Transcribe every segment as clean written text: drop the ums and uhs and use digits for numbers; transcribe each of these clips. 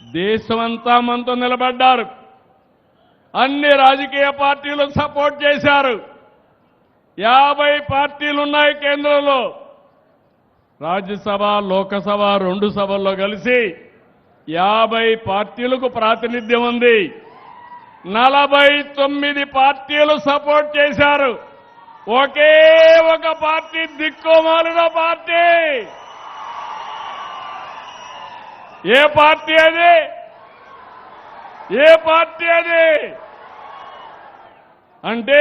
దేశమంతా మనతో నిలబడ్డారు. అన్ని రాజకీయ పార్టీలు సపోర్ట్ చేశారు. 50 పార్టీలు ఉన్నాయి కేంద్రంలో. రాజ్యసభ, లోకసభ 2 సభల్లో కలిసి 50 పార్టీలకు ప్రాతినిధ్యం ఉంది. 49 పార్టీలు సపోర్ట్ చేశారు. ఒకే ఒక పార్టీ దిక్కుమాలిన పార్టీ. ఏ పార్టీ అది? ఏ పార్టీ అది? అంటే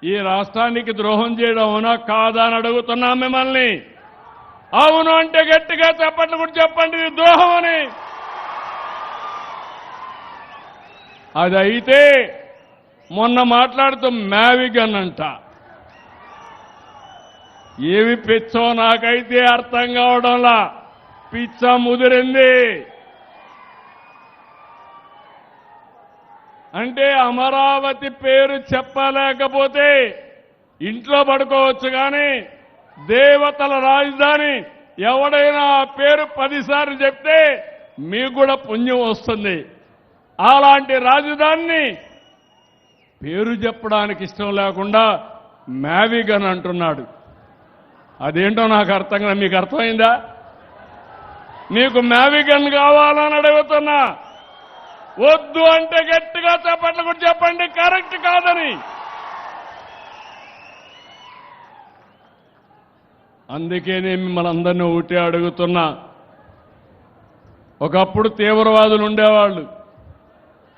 ఈ రాష్ట్రానికి ద్రోహం చేయడం అవునా కాదా అని అడుగుతున్నాం మిమ్మల్ని. అవును అంటే గట్టిగా చెప్పండి, కూడా చెప్పండి ఇది ద్రోహం అని. అది అయితే మొన్న మాట్లాడుతూ మ్యావిగన్ అంట. ఏమి పిచ్చో నాకైతే అర్థం కావడంలా. పిచ్చ ముదిరింది. అంటే అమరావతి పేరు చెప్పలేకపోతే ఇంట్లో పడుకోవచ్చు కానీ దేవతల రాజధాని ఎవడైనా ఆ పేరు 10 సార్లు చెప్తే మీకు కూడా పుణ్యం వస్తుంది. అలాంటి రాజధానిని పేరు చెప్పడానికి ఇష్టం లేకుండా మ్యావిగన్ అంటున్నాడు. అదేంటో నాకు అర్థం కాదు. మీకు అర్థమైందా? మీకు మ్యావిగన్ కావాలని అడుగుతున్నా. వద్దు అంటే గట్టిగా చెప్పట్లు కూడా చెప్పండి కరెక్ట్ కాదని. అందుకే నేను మిమ్మల్ని అందరినీ ఒకటే అడుగుతున్నా. ఒకప్పుడు తీవ్రవాదులు ఉండేవాళ్ళు,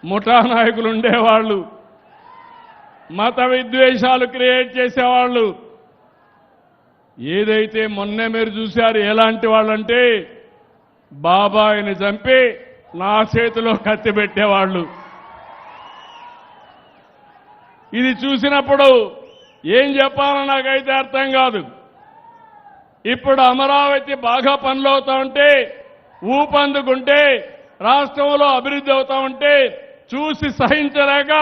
ముఠా నాయకులు ఉండేవాళ్ళు, మత విద్వేషాలు క్రియేట్ చేసేవాళ్ళు. ఏదైతే మొన్నే మీరు చూశారు ఎలాంటి వాళ్ళంటే బాబాయిని చంపి నా చేతిలో కత్తి పెట్టేవాళ్ళు. ఇది చూసినప్పుడు ఏం చెప్పాలో నాకైతే అర్థం కాదు. ఇప్పుడు అమరావతి బాగా పనులు అవుతా ఉంటే, ఊపందుకుంటే, రాష్ట్రంలో అభివృద్ధి అవుతా ఉంటే చూసి సహించలేక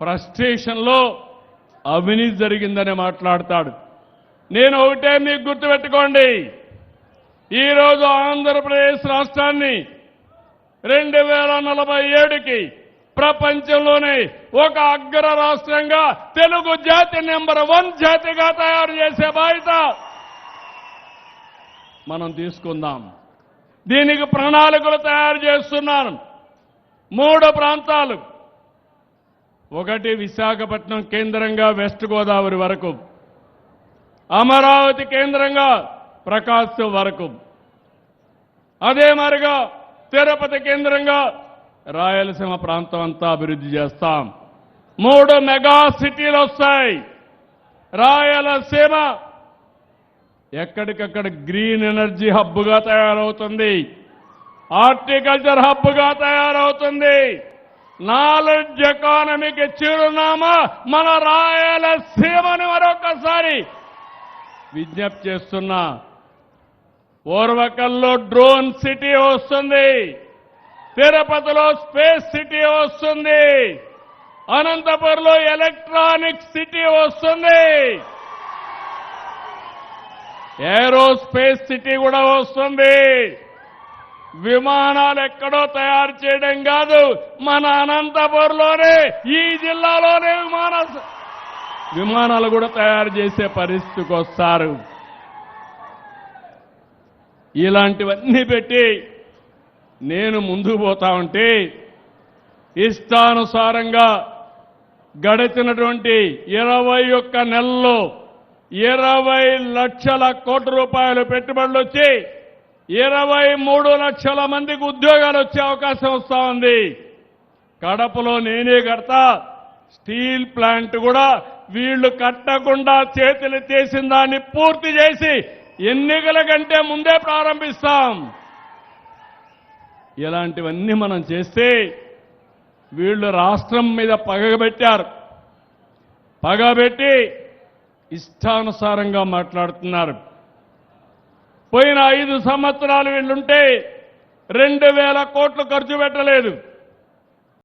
ఫ్రస్ట్రేషన్లో అవినీతి జరిగిందని మాట్లాడతాడు. నేను ఒకటే మీకు గుర్తుపెట్టుకోండి. ఈరోజు ఆంధ్రప్రదేశ్ రాష్ట్రాన్ని 2047కి ప్రపంచంలోనే ఒక అగ్ర రాష్ట్రంగా తెలుగు జాతి నెంబర్ 1 జాతిగా తయారు చేసే బాధ్యత మనం తీసుకుందాం. దీనికి ప్రణాళికలు తయారు చేస్తున్నాను. 3 ప్రాంతాలు. ఒకటి విశాఖపట్నం కేంద్రంగా వెస్ట్ గోదావరి వరకు, అమరావతి కేంద్రంగా ప్రకాశం వరకు, అదే మరిగా తిరుపతి కేంద్రంగా రాయలసీమ ప్రాంతం అంతా అభివృద్ధి చేస్తాం. 3 మెగా సిటీలు వస్తాయి. రాయలసీమ ఎక్కడికక్కడ గ్రీన్ ఎనర్జీ హబ్గా తయారవుతుంది, హార్టికల్చర్ హబ్గా తయారవుతుంది. నాలెడ్జ్ ఎకానమీకి చిరునామా మన రాయలసీమని మరొకసారి విజ్ఞప్తి చేస్తున్నా. ఓర్వకల్లో డ్రోన్ సిటీ వస్తుంది, తిరుపతిలో స్పేస్ సిటీ వస్తుంది, అనంతపురంలో ఎలక్ట్రానిక్ సిటీ వస్తుంది, ఏరోస్పేస్ సిటీ కూడా వస్తుంది. విమానాలు ఎక్కడో తయారు చేయడం కాదు, మన అనంతపురంలోనే, ఈ జిల్లాలోనే విమానాలు కూడా తయారు చేసే పరిస్థితికి వస్తారు. ఇలాంటివన్నీ పెట్టి నేను ముందుకు పోతా ఉంటే ఇష్టానుసారంగా గడిచినటువంటి 21 నెలల్లో 20 లక్షల కోట్ల రూపాయలు పెట్టుబడులు వచ్చి 23 లక్షల మందికి ఉద్యోగాలు వచ్చే అవకాశం వస్తా ఉంది. కడపలో నేనే కడతా. స్టీల్ ప్లాంట్ కూడా వీళ్లు కట్టకుండా చేతులు చేసిన దాన్ని పూర్తి చేసి ఎన్నికల కంటే ముందే ప్రారంభిస్తాం. ఇలాంటివన్నీ మనం చేస్తే వీళ్లు రాష్ట్రం మీద పగబెట్టారు. పగబెట్టి ఇష్టానుసారంగా మాట్లాడుతున్నారు. పోయిన 5 సంవత్సరాలు వీళ్ళుంటే 2000 కోట్లు ఖర్చు పెట్టలేదు.